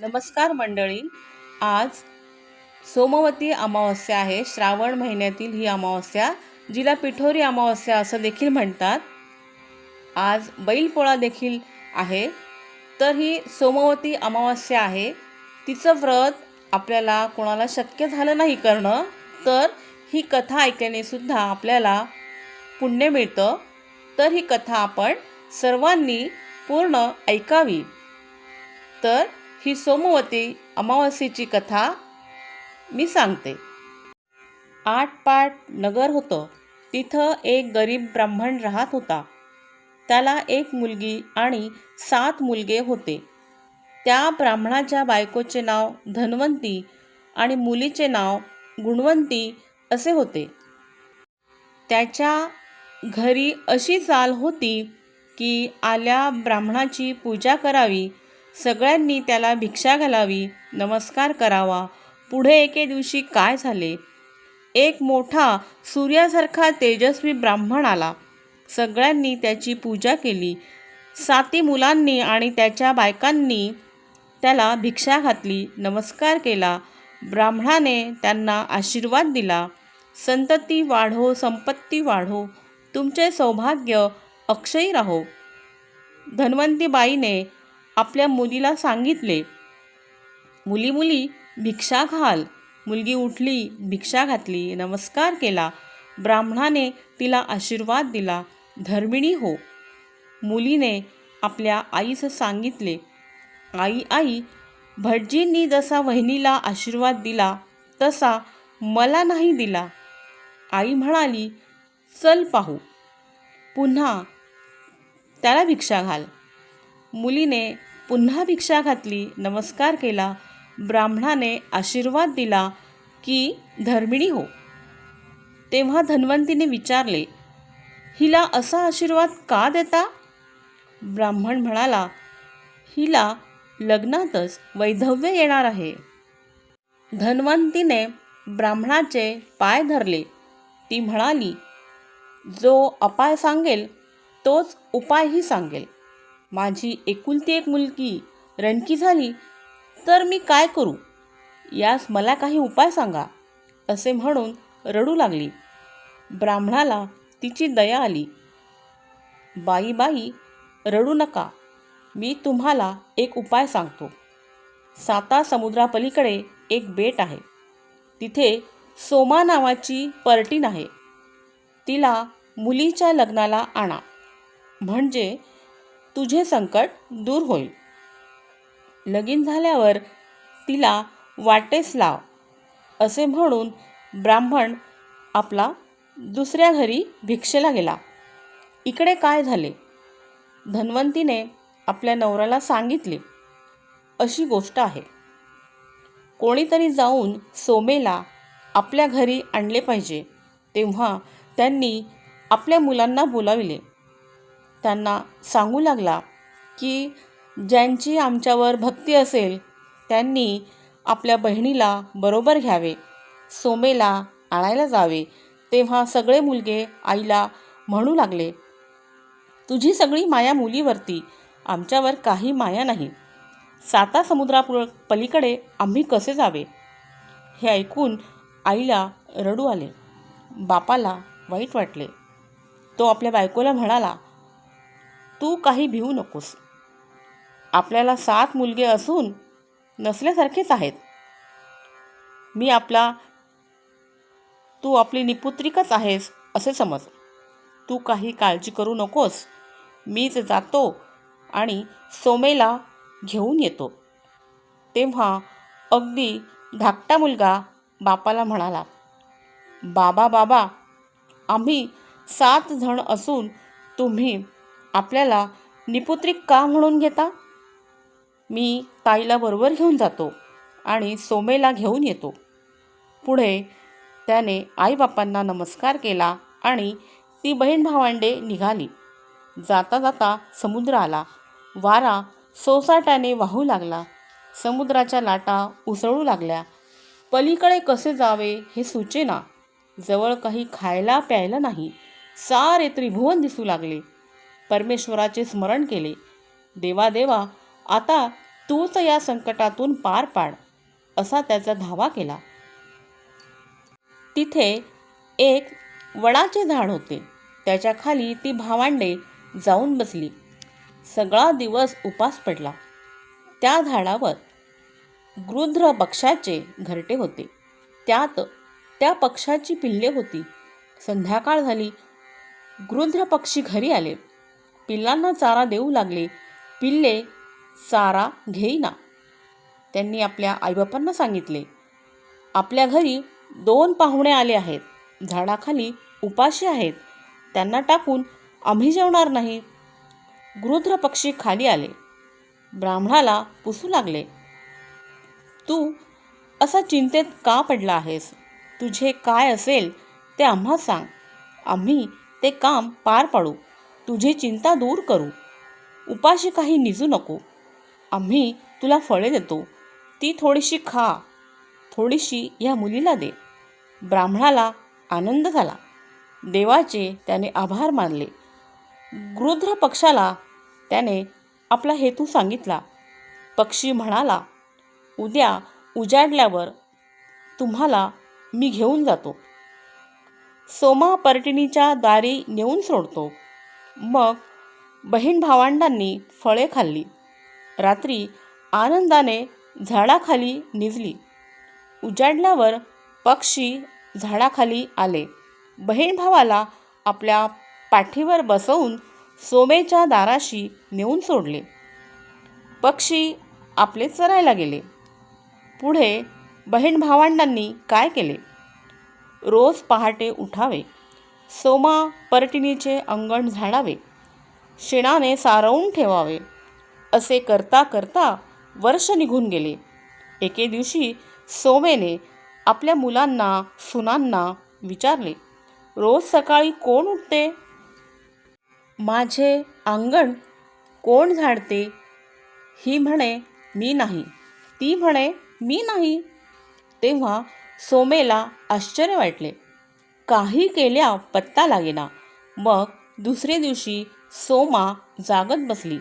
नमस्कार मंडळी. आज सोमवती अमावस्या आहे. श्रावण महिन्यातील ही अमावस्या, जिला पिठोरी अमावस्या असं देखील म्हणतात. आज बैलपोळा देखील आहे. तर ही सोमवती अमावस्या आहे. तिचं व्रत आपल्याला कोणाला शक्य झालं नाही करणं, तर ही कथा ऐकल्याने सुद्धा आपल्याला पुण्य मिळतं. तर ही कथा आपण सर्वांनी पूर्ण ऐकावी. तर ही सोमवती अमावस्येची कथा मी सांगते. आटपाट नगर होतं. तिथं एक गरीब ब्राह्मण राहत होता. त्याला एक मुलगी आणि 7 मुलगे होते. त्या ब्राह्मणाच्या बायकोचे नाव धन्वंती आणि मुलीचे नाव गुणवंती असे होते. त्याच्या घरी अशी चाल होती की आल्या ब्राह्मणाची पूजा करावी, सगळ्यांनी त्याला भिक्षा घालावी, नमस्कार करावा. पुढे एके दिवशी काय झाले, एक मोठा सूर्यासारखा तेजस्वी ब्राह्मण आला. सगळ्यांनी त्याची पूजा केली. 7 मुलांनी आणि त्याच्या बायकांनी त्याला भिक्षा घातली, नमस्कार केला. ब्राह्मणाने त्यांना आशीर्वाद दिला, संतती वाढो, संपत्ती वाढो, तुमचे सौभाग्य अक्षयी राहो. धन्वंती बाईने आपल्या मुलीला सांगितले, मुली मुली भिक्षा घाल. मुलगी उठली, भिक्षा घातली, नमस्कार केला. ब्राह्मणाने तिला आशीर्वाद दिला, धर्मिणी हो. मुलीने आपल्या आईस सांगितले, आई आई, भटजींनी जसा वहिनीला आशीर्वाद दिला तसा मला नाही दिला. आई म्हणाली, चल पाहू. पुन्हा त्याला भिक्षा घाल. मुलीने पुन्हा भिक्षा घातली, नमस्कार केला. ब्राह्मणाने आशीर्वाद दिला की धर्मिणी हो. तेव्हा धन्वंतीने विचारले, हिला असा आशीर्वाद का देता? ब्राह्मण म्हणाला, हिला लग्नातच वैधव्य येणार आहे. धन्वंतीने ब्राह्मणाचे पाय धरले. ती म्हणाली, जो अपाय सांगेल तोच उपायही सांगेल. माझी एकुलती एक मुलगी रणकी झाली तर मी काय करू? यास मला काही उपाय सांगा, असे म्हणून रडू लागली. ब्राह्मणाला तिची दया आली. बाई बाई, रडू नका, मी तुम्हाला एक उपाय सांगतो. 7 समुद्रापलीकडे एक बेट आहे. तिथे सोमा नावाची पर्टीन आहे. तिला मुलीच्या लग्नाला आणा, म्हणजे तुझे संकट दूर होईल. लगीन झाल्यावर तिला वाटेस लाव, असे म्हणून ब्राह्मण आपला दुसऱ्या घरी भिक्षेला गेला. इकडे काय झाले, धन्वंतीने आपल्या नवऱ्याला सांगितले, अशी गोष्ट आहे. कोणीतरी जाऊन सोमेला आपल्या घरी आणले पाहिजे. तेव्हा त्यांनी आपल्या मुलांना बोलाविले. त्यांना सांगू लागला की ज्यांची आमच्यावर भक्ती असेल त्यांनी आपल्या बहिणीला बरोबर घ्यावे, सोमेला आणायला जावे. तेव्हा सगळे मुलगे आईला म्हणू लागले, तुझी सगळी माया मुलीवरती, आमच्यावर काही माया नाही. 7 समुद्रापलीकडे आम्ही कसे जावे? हे ऐकून आईला रडू आले. बापाला वाईट वाटले. तो आपल्या बायकोला म्हणाला, तू काही भिवू नकोस. आपल्याला 7 मुलगे असून नसल्यासारखेच आहेत. तू आपली निपुत्रिकच आहेस असे समज. तू काही काळजी करू नकोस. मीच जातो आणि सोमेला घेऊन येतो. तेव्हा अगदी धाकटा मुलगा बापाला म्हणाला, बाबा बाबा, आम्ही 7 जण असून तुम्ही आपल्याला निपुत्रिक का म्हणून घेता? मी ताईला बरोबर घेऊन जातो आणि सोमेला घेऊन येतो. पुढे त्याने आईबापांना नमस्कार केला आणि ती बहीण भावंडे निघाली. जाता जाता समुद्र आला. वारा सोसाट्याने वाहू लागला. समुद्राच्या लाटा उसळू लागल्या. पलीकडे कसे जावे हे सुचेना. जवळ काही खायला प्यायला नाही. सारे त्रिभुवन दिसू लागले. परमेश्वराचे स्मरण केले. देवा देवा, आता तूच या संकटातून पार पाड, असा त्याचा धावा केला. तिथे एक वडाचे झाड होते. त्याच्या खाली ती भावंडे जाऊन बसली. सगळा दिवस उपास पडला. त्या झाडावर गृध्र पक्षाचे घरटे होते. त्यात त्या पक्षाची पिल्ले होती. संध्याकाळ झाली. गृध्र पक्षी घरी आले. पिल्लांना चारा देऊ लागले. पिल्ले चारा घेईना. त्यांनी आपल्या आईबापांना सांगितले, आपल्या घरी 2 पाहुणे आले आहेत. झाडाखाली उपाशी आहेत. त्यांना टाकून आम्ही जेवणार नाही. गृध्र पक्षी खाली आले. ब्राह्मणाला पुसू लागले. तू असा चिंतेत का पडला आहेस? तुझे काय असेल ते आम्हा सांग. आम्ही ते काम पार पाडू. तुझी चिंता दूर करू. उपाशी काही निजू नको. आम्ही तुला फळे देतो. ती थोडीशी खा. थोडीशी या मुलीला दे. ब्राह्मणाला आनंद झाला. देवाचे त्याने आभार मानले. गृध्र पक्षाला त्याने आपला हेतू सांगितला. पक्षी म्हणाला, उद्या उजाडल्यावर तुम्हाला मी घेऊन जातो. सोमा पर्टिनीच्या दारी नेऊन सोडतो. मग बहीण भावंडांनी फळे खाल्ली. रात्री आनंदाने झाडाखाली निजली. उजाडल्यावर पक्षी झाडाखाली आले. बहीण भावाला आपल्या पाठीवर बसवून सोमेच्या दाराशी नेऊन सोडले. पक्षी आपले चरायला गेले. पुढे बहीण भावंडांनी काय केले? रोज पहाटे उठावे. सोमा पर्टिनीचे अंगण झाडावे. शेणाने सारवून ठेवावे. असे करता करता वर्ष निघून गेले. एके दिवशी सोमेने आपल्या मुलांना सुनांना विचारले, रोज सकाळी कोण उठते? माझे अंगण कोण झाडते? ही म्हणे, मी नाही. ती म्हणे, मी नाही. तेव्हा सोमेला आश्चर्य वाटले. काही केल्या पत्ता लागेना. मग दुसरे दिवशी सोमा जागत बसली.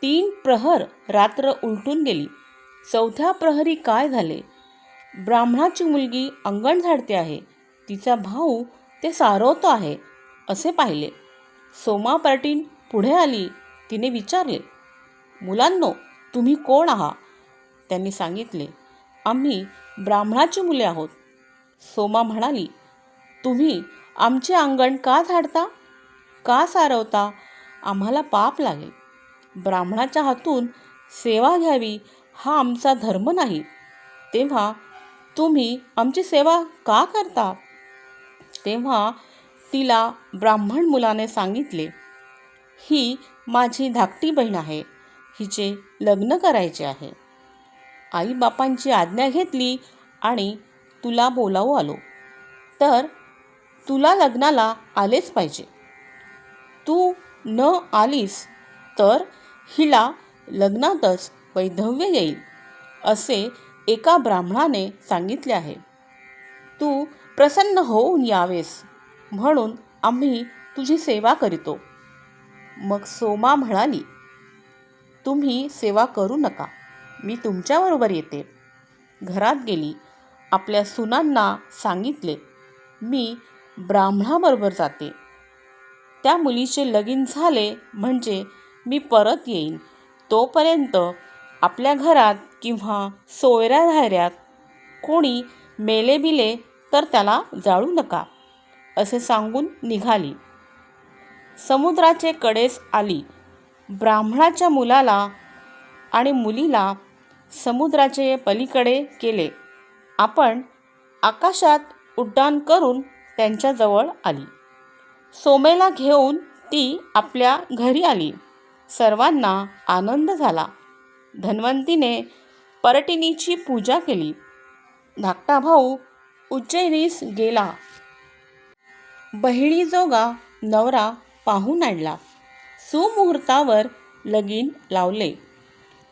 3 प्रहर रात्र उलटून गेली. 4थ्या प्रहरी काय झाले? ब्राह्मणाची मुलगी अंगण झाडते आहे. तिचा भाऊ ते सारवतो आहे असे पाहिले. सोमा पर्टीन पुढे आली. तिने विचारले, मुलांनो, तुम्ही कोण आहात? त्यांनी सांगितले, आम्ही ब्राह्मणाची मुले आहोत. सोमा म्हणाली, तुम्ही आमचे अंगण का झाडता? का सारवता? आम्हाला पाप लागेल. ब्राह्मणाच्या हातून सेवा घ्यावी हा आमचा धर्म नाही. तेव्हा तुम्ही आमची सेवा का करता? तेव्हा तिला ब्राह्मण मुलाने सांगितले, ही माझी धाकटी बहीण आहे. हिचे लग्न करायचे आहे. आईबापांची आज्ञा घेतली आणि तुला बोलावू आलो. तर तुला लग्नाला आलेच पाहिजे. तू न आलीस तर हिला लग्नातच वैधव्य येईल असे एका ब्राह्मणाने सांगितले आहे. तू प्रसन्न होऊन यावेस म्हणून आम्ही तुझी सेवा करीतो. मग सोमा म्हणाली, तुम्ही सेवा करू नका. मी तुमच्याबरोबर येते. घरात गेली. आपल्या सुनांना सांगितले, मी ब्राह्मणाबरोबर जाते. त्या मुलीचे लगीन झाले म्हणजे मी परत येईन. तोपर्यंत आपल्या घरात किंवा सोयऱ्या धायऱ्यात कोणी मेले बिले तर त्याला जाळू नका असे सांगून निघाली. समुद्राचे कडेस आली. ब्राह्मणाच्या मुलाला आणि मुलीला समुद्राचे पलीकडे केले. आपण आकाशात उड्डाण करून त्यांच्याजवळ आली. सोमेला घेऊन ती आपल्या घरी आली. सर्वांना आनंद झाला. धन्वंतीने पर्टिनीची पूजा केली. धाकटा भाऊ उज्जैनीस गेला. बहिणीजोगा नवरा पाहून आणला. सुमुहूर्तावर लगीन लावले.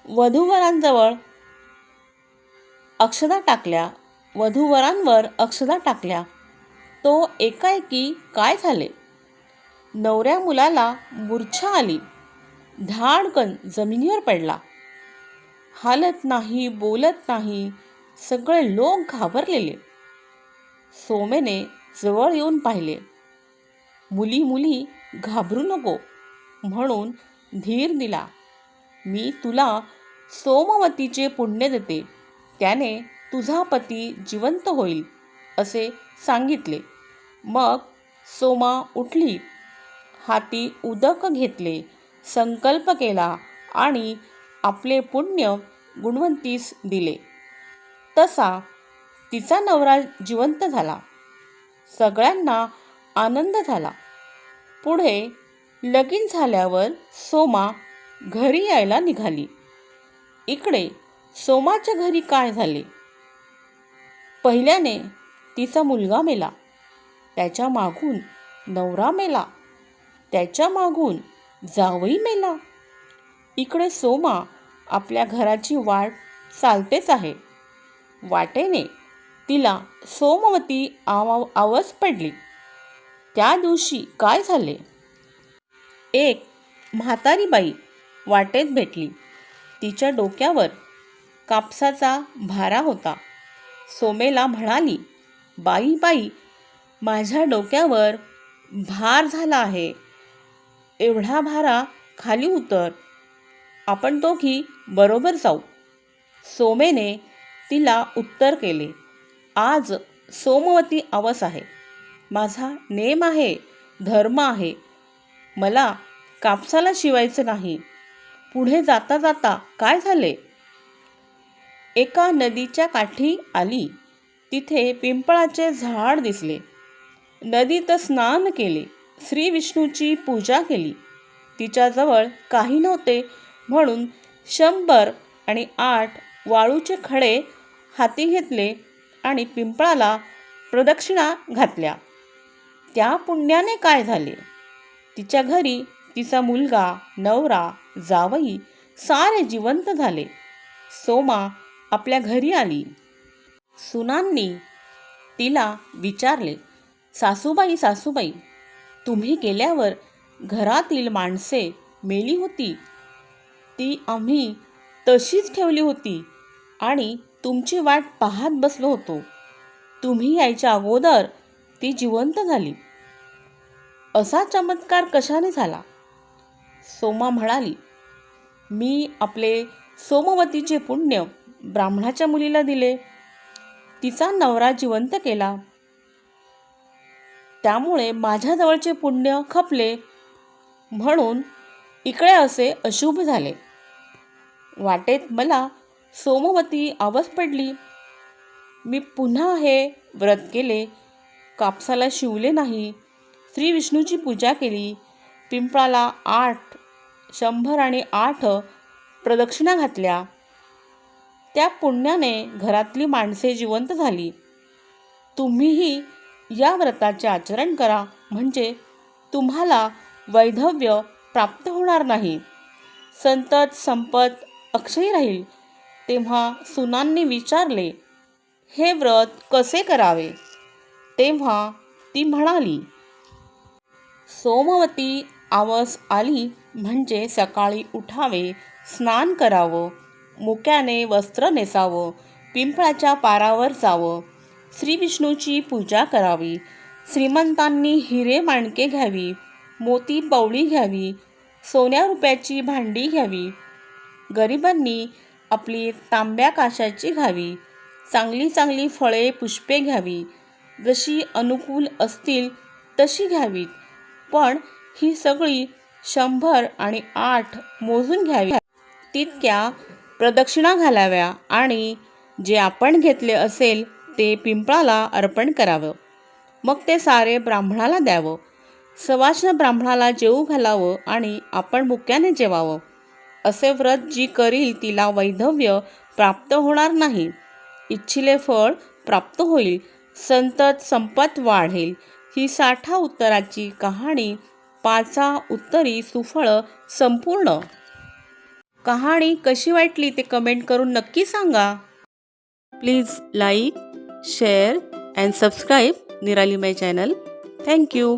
वधूवरांजवळ अक्षता टाकल्या. वधूवरांवर अक्षता टाकल्या. तो एकाएकी काय झाले? नवऱ्या मुलाला मूर्छा आली. धाडकन जमिनीवर पडला. हालत नाही, बोलत नाही. सगळे लोक घाबरलेले. सोमेने जवळ येऊन पाहिले. मुली मुली घाबरू नको म्हणून धीर दिला. मी तुला सोमवतीचे पुण्य देते, त्याने तुझा पती जिवंत होईल असे सांगितले. मग सोमा उठली, हाती उदक घेतले, संकल्प केला आणि आपले पुण्य गुणवंतीस दिले. तसा तिचा नवरा जिवंत झाला. सगळ्यांना आनंद झाला. पुढे लगीन झाल्यावर सोमा घरी यायला निघाली. इकडे सोमाच्या घरी काय झाले? पहिल्याने तिचा मुलगा मेला, त्याच्या मागून नवरा मेला, त्याच्या मागून जावई मेला. इकडे सोमा आपल्या घराची वाट चालतेच आहे. वाटेने तिला सोमवती आवाज पडली. त्या दिवशी काय झाले? एक म्हातारी बाई वाटेत भेटली. तिच्या डोक्यावर कापसाचा भारा होता. सोमेला म्हणाली, बाई बाई, माझ्या डोक्यावर भार झाला आहे. एवढा भारा खाली उतर, आपण दोघी बरोबर जाऊ. सोमेने तिला उत्तर केले, आज सोमवती अवस आहे. माझा नेम आहे, धर्म आहे. मला कापसाला शिवायचं नाही. पुढे जाता जाता काय झाले? एका नदीच्या काठी आली. तिथे पिंपळाचे झाड दिसले. नदीत स्नान केले, श्री विष्णूची पूजा केली. तिच्याजवळ काही नव्हते म्हणून 108 वाळूचे खडे हाती घेतले आणि पिंपळाला प्रदक्षिणा घातल्या. त्या पुण्याने काय झाले? तिच्या घरी तिचा मुलगा, नवरा, जावई सारे जिवंत झाले. सोमा आपल्या घरी आली. सुनांनी तिला विचारले, सासूबाई सासूबाई, तुम्ही गेल्यावर घरातील माणसे मेली होती, ती आम्ही तशीच ठेवली होती आणि तुमची वाट पाहत बसलो होतो. तुम्ही यायच्या अगोदर ती जिवंत झाली. असा चमत्कार कशाने झाला? सोमा म्हणाली, मी आपले सोमवतीचे पुण्य ब्राह्मणाच्या मुलीला दिले. तिचा नवरा जिवंत केला. त्यामुळे माझ्याजवळचे पुण्य खपले. म्हणून इकडे असे अशुभ झाले. वाटेत मला सोमवती आवाज पडली. मी पुन्हा हे व्रत केले, कापसाला शिवले नाही, श्री विष्णूची पूजा केली, पिंपळाला 108 प्रदक्षिणा घातल्या. त्या पुण्याने घरातली माणसे जिवंत झाली. तुम्हीही या व्रताचे आचरण करा, म्हणजे तुम्हाला वैधव्य प्राप्त होणार नाही, संतत संपत अक्षय राहील. तेव्हा सुनांनी विचारले, हे व्रत कसे करावे? तेव्हा ती म्हणाली, सोमवती आवास आली म्हणजे सकाळी उठावे, स्नान करावं, मुक्याने वस्त्र नेसावं, पिंपळाच्या पारावर जावं, श्री विष्णूची पूजा करावी, श्रीमंतांनी हिरे माणके घ्यावी, मोती पवळी घ्यावी, सोन्या रुपयाची भांडी घ्यावी, गरिबांनी आपली तांब्या काशाची घ्यावी, चांगली चांगली फळे पुष्पे घ्यावी, जशी अनुकूल असतील तशी घ्यावीत, पण ही सगळी 108 मोजून घ्यावी. तितक्या प्रदक्षिणा घालाव्या आणि जे आपण घेतले असेल ते पिंपळाला अर्पण करावं. मग ते सारे ब्राह्मणाला द्यावं. सवाष्ण ब्राह्मणाला जेवू घालावं आणि आपण मुक्याने जेवावं. असे व्रत जी करील तिला वैधव्य प्राप्त होणार नाही, इच्छिले फळ प्राप्त होईल, संतत संपत वाढेल. ही 60 उत्तराची कहाणी, 5 उत्तरी सुफळ संपूर्ण. कहाणी कशी वाटली ते कमेंट करून नक्की सांगा. Please like, share and subscribe निराली माय चॅनल. थँक्यू.